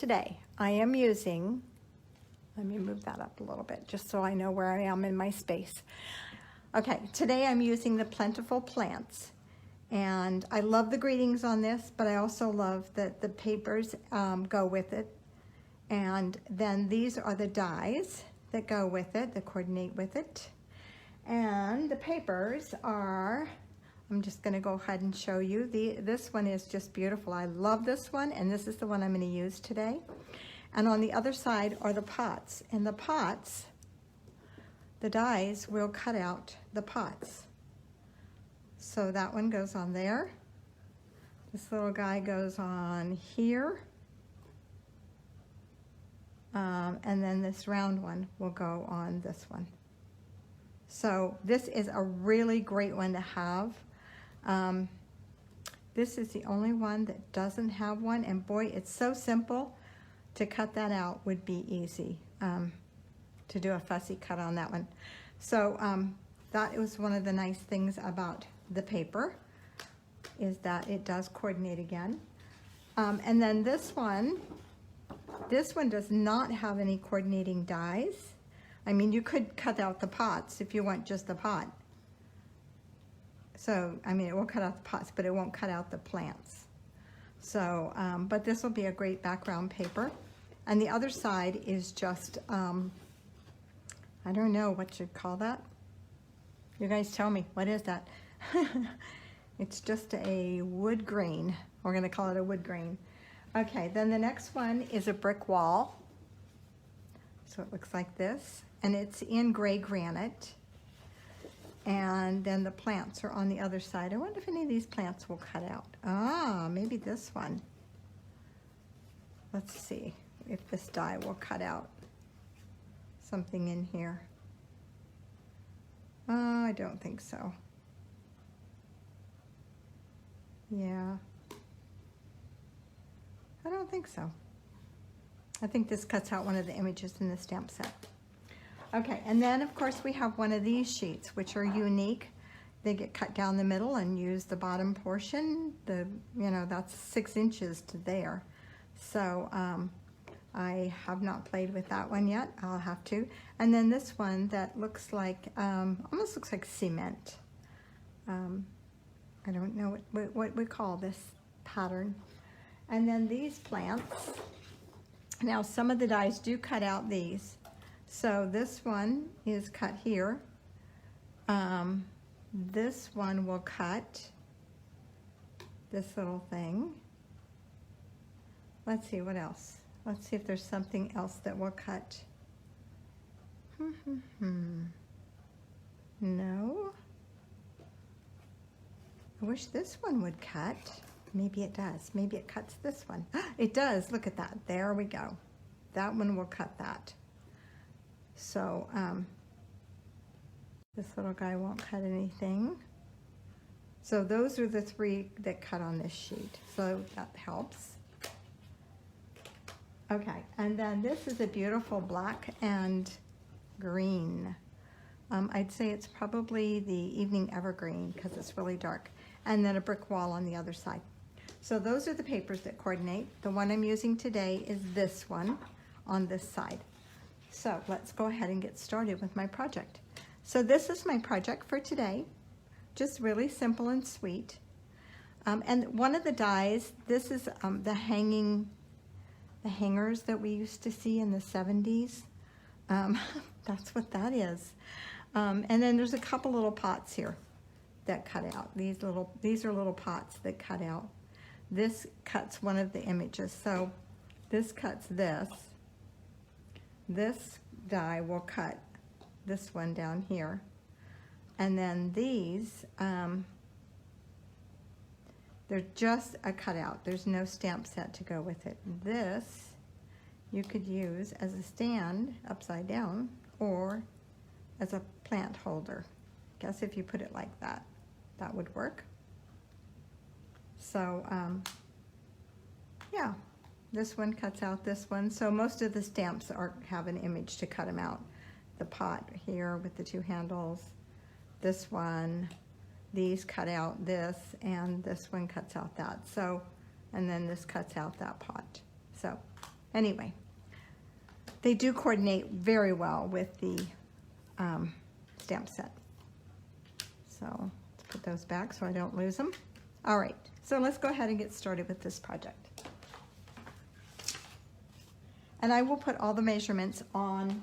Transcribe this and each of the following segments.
Today, I am using, let me move that up a little bit just so I know where I am in my space. Okay, today I'm using the Plentiful Plants, and I love the greetings on this, but I also love that the papers go with it. And then these are the dies that go with it, that coordinate with it. And the papers are, I'm just gonna go ahead and show you. This one is just beautiful. I love this one, and this is the one I'm gonna use today. And on the other side are the pots. And the pots, the dies will cut out the pots. So that one goes on there. This little guy goes on here. And then this round one will go on this one. So this is a really great one to have. This is the only one that doesn't have one, and boy, it's so simple. To cut that out would be easy, to do a fussy cut on that one. So that was one of the nice things about the paper, is that it does coordinate again. And then this one does not have any coordinating dies. I mean, you could cut out the pots if you want just the pot. So, I mean, it will cut out the pots, but it won't cut out the plants. So, but this will be a great background paper. And the other side is just, I don't know what you'd call that. You guys tell me, what is that? It's just a wood grain. We're gonna call it a wood grain. Okay, then the next one is a brick wall. So it looks like this, and it's in gray granite. And then the plants are on the other side. I wonder if any of these plants will cut out. Ah, maybe this one. Let's see if this die will cut out something in here. I don't think so. Yeah. I don't think so. I think this cuts out one of the images in the stamp set. Okay, and then of course we have one of these sheets, which are unique. They get cut down the middle and use the bottom portion. That's 6 inches to there. So I have not played with that one yet. I'll have to. And then this one that looks like, almost looks like cement. I don't know what we call this pattern. And then these plants. Now some of the dies do cut out these. So this one is cut here. This one will cut this little thing. Let's see what else. Let's see if there's something else that will cut. No. I wish this one would cut. Maybe it does. Maybe it cuts this one. It does. Look at that. There we go. That one will cut that. So this little guy won't cut anything. So those are the 3 that cut on this sheet. So that helps. Okay, and then this is a beautiful black and green. I'd say it's probably the evening evergreen because it's really dark. And then a brick wall on the other side. So those are the papers that coordinate. The one I'm using today is this one on this side. So let's go ahead and get started with my project. So this is my project for today. Just really simple and sweet. And one of the dies, this is the hangers that we used to see in the 70s. That's what that is. And then there's a couple little pots here that cut out. These are little pots that cut out. This cuts one of the images. So this cuts this. This die will cut this one down here. And then these, they're just a cutout. There's no stamp set to go with it. This you could use as a stand upside down or as a plant holder. I guess if you put it like that, that would work. So yeah, this one cuts out this one. So most of the stamps have an image to cut them out. The pot here with the 2 handles, this one, these cut out this, and this one cuts out that. So, and then this cuts out that pot. So Anyway, they do coordinate very well with the stamp set. So let's put those back so I don't lose them. All right, so let's go ahead and get started with this project. And I will put all the measurements on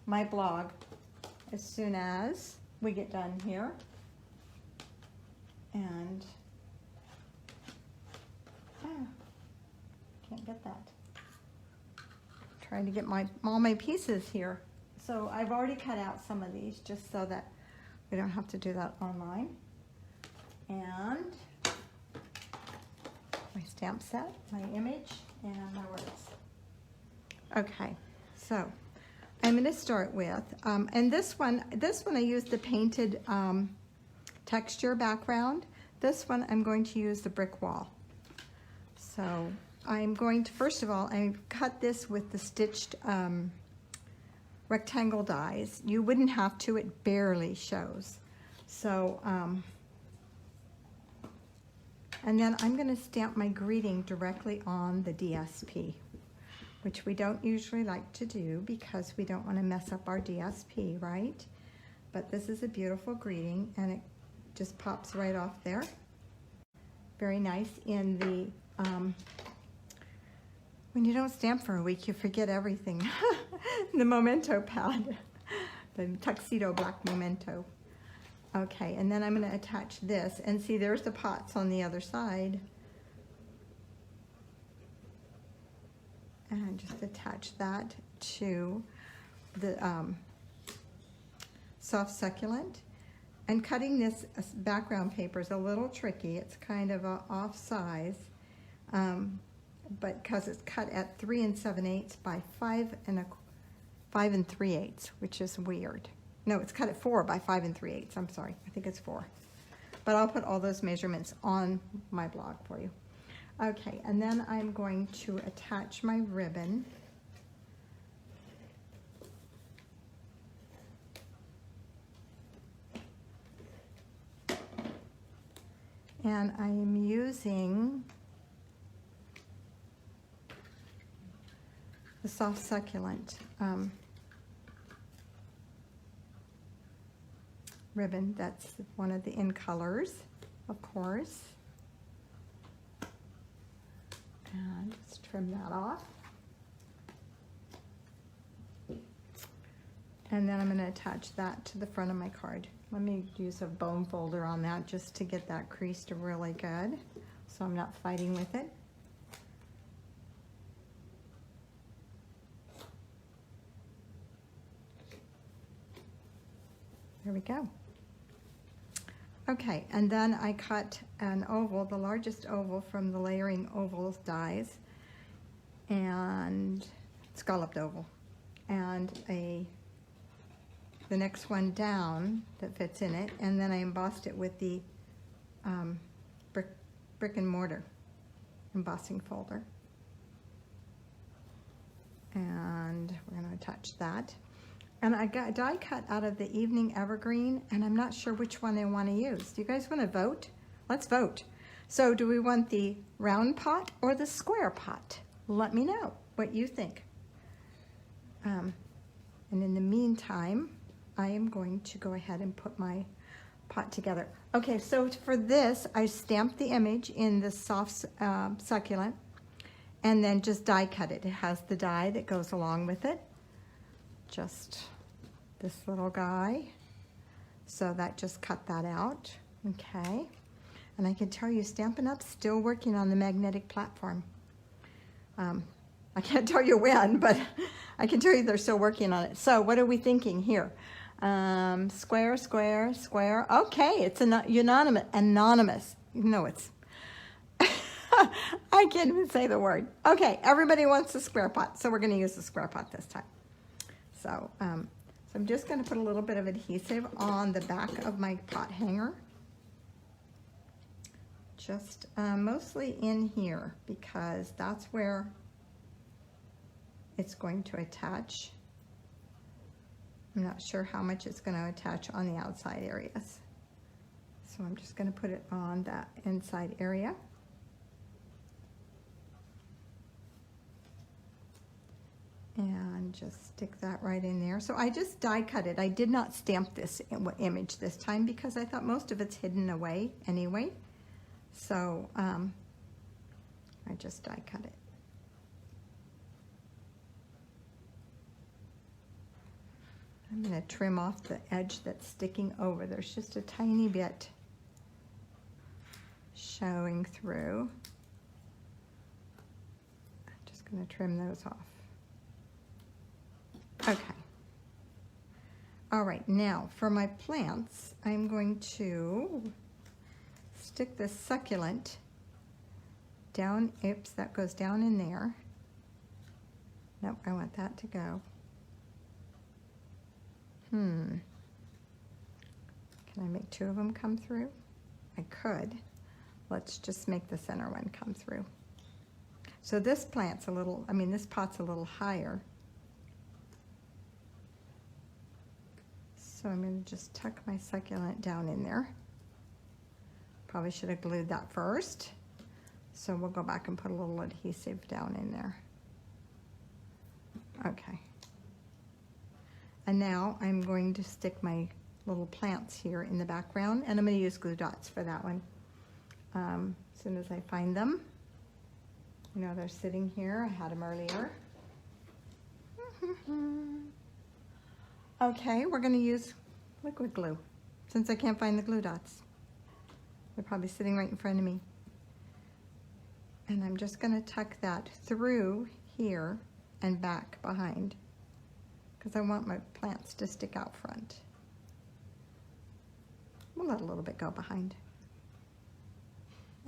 my blog as soon as we get done here. And can't get that. Trying to get all my pieces here. So I've already cut out some of these just so that we don't have to do that online. And my stamp set, my image, and my words. Okay, so I'm going to start with, and this one I used the painted texture background. This one I'm going to use the brick wall. So I'm going to, first of all, I cut this with the stitched rectangle dies. You wouldn't have to, it barely shows. So, and then I'm going to stamp my greeting directly on the DSP, which we don't usually like to do because we don't want to mess up our DSP, right? But this is a beautiful greeting and it just pops right off there. Very nice in the, when you don't stamp for a week, you forget everything. The memento pad, the tuxedo black memento. Okay, and then I'm going to attach this, and see there's the pots on the other side. And just attach that to the soft succulent. And cutting this background paper is a little tricky. It's kind of off size, but because it's cut at 3 7/8 by 5 3/8, which is weird. No, it's cut at 4 by 5 3/8. I'm sorry, I think it's 4. But I'll put all those measurements on my blog for you. Okay, and then I'm going to attach my ribbon. And I am using the soft succulent ribbon. That's one of the in colors, of course. And let's trim that off. And then I'm going to attach that to the front of my card. Let me use a bone folder on that just to get that creased really good, so I'm not fighting with it. There we go. Okay, and then I cut an oval, the largest oval from the layering ovals dies, and scalloped oval, and the next one down that fits in it, and then I embossed it with the brick and mortar embossing folder. And we're going to attach that. And I got die cut out of the Evening Evergreen, and I'm not sure which one I want to use. Do you guys want to vote? Let's vote. So do we want the round pot or the square pot? Let me know what you think. And in the meantime, I am going to go ahead and put my pot together. Okay, so for this, I stamped the image in the soft succulent and then just die cut it. It has the die that goes along with it. Just this little guy. So that just cut that out. Okay. And I can tell you, Stampin' Up's still working on the magnetic platform. I can't tell you when, but I can tell you they're still working on it. So what are we thinking here? Square, square, square. Okay, it's anonymous. No, it's, I can't even say the word. Okay, everybody wants a square pot, so we're going to use the square pot this time. So, so I'm just going to put a little bit of adhesive on the back of my pot hanger. Just mostly in here, because that's where it's going to attach. I'm not sure how much it's going to attach on the outside areas. So I'm just going to put it on that inside area. just stick that right in there. So I just die cut it. I did not stamp this image this time because I thought most of it's hidden away anyway. So I just die cut it. I'm going to trim off the edge that's sticking over. There's just a tiny bit showing through. I'm just going to trim those off. Okay. All right, now for my plants, I'm going to stick this succulent down. Oops, that goes down in there. Nope, I want that to go. Can I make two of them come through? I could. Let's just make the center one come through. So this plant's a little, this pot's a little higher. So I'm going to just tuck my succulent down in there. Probably should have glued that first. So we'll go back and put a little adhesive down in there. Okay. And now I'm going to stick my little plants here in the background, and I'm going to use glue dots for that one. As soon as I find them. You know, they're sitting here. I had them earlier. Okay, we're going to use liquid glue since I can't find the glue dots. They're probably sitting right in front of me. And I'm just going to tuck that through here and back behind, because I want my plants to stick out front. We'll let a little bit go behind.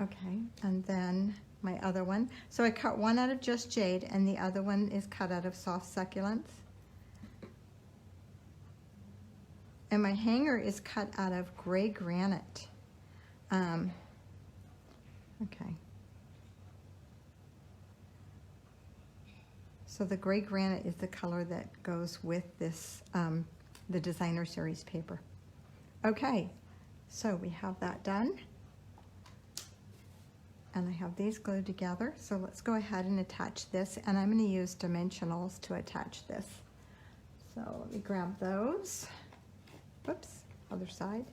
Okay, and then my other one. So I cut one out of just jade, and the other one is cut out of soft succulents. And my hanger is cut out of gray granite. Okay. So the gray granite is the color that goes with this, the designer series paper. Okay, so we have that done. And I have these glued together. So let's go ahead and attach this. And I'm going to use dimensionals to attach this. So let me grab those. Whoops, other side.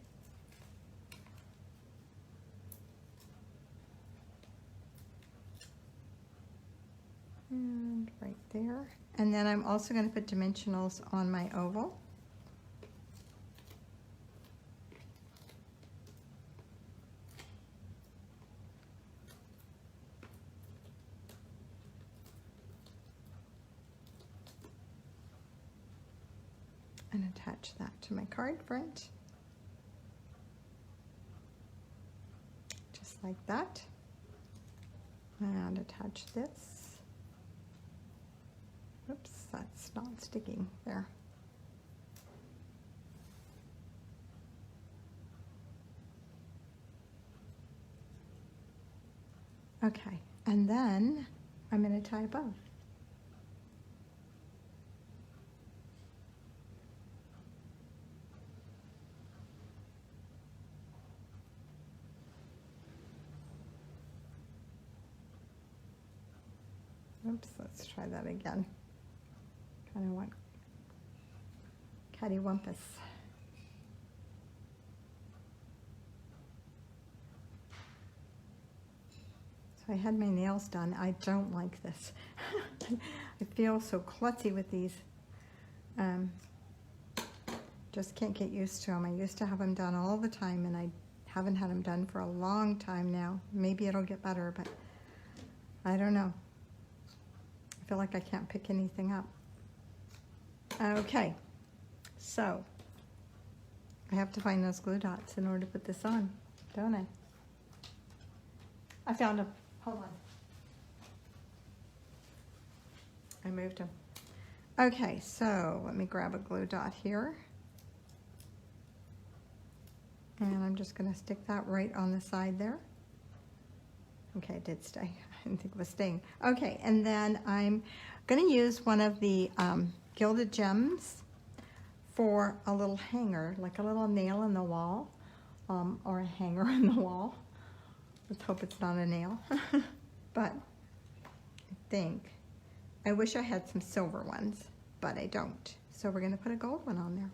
And right there. And then I'm also going to put dimensionals on my oval. And attach that to my card front. Just like that. And attach this. Oops, that's not sticking there. Okay, and then I'm going to tie a bow. Oops, let's try that again. Kind of want cattywampus. So I had my nails done. I don't like this. I feel so klutzy with these. Just can't get used to them. I used to have them done all the time, and I haven't had them done for a long time now. Maybe it'll get better, but I don't know. I feel like I can't pick anything up. Okay, so I have to find those glue dots in order to put this on, don't I? I found them. Hold on. I moved them. Okay, so let me grab a glue dot here. And I'm just going to stick that right on the side there. Okay, it did stay. I didn't think it was staying. Okay, and then I'm going to use one of the gilded gems for a little hanger, like a little nail in the wall, or a hanger in the wall. Let's hope it's not a nail. But I wish I had some silver ones, but I don't. So we're gonna put a gold one on there.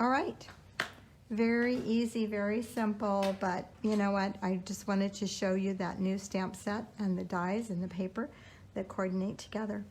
All right, very easy, very simple, but you know what? I just wanted to show you that new stamp set and the dies and the paper that coordinate together.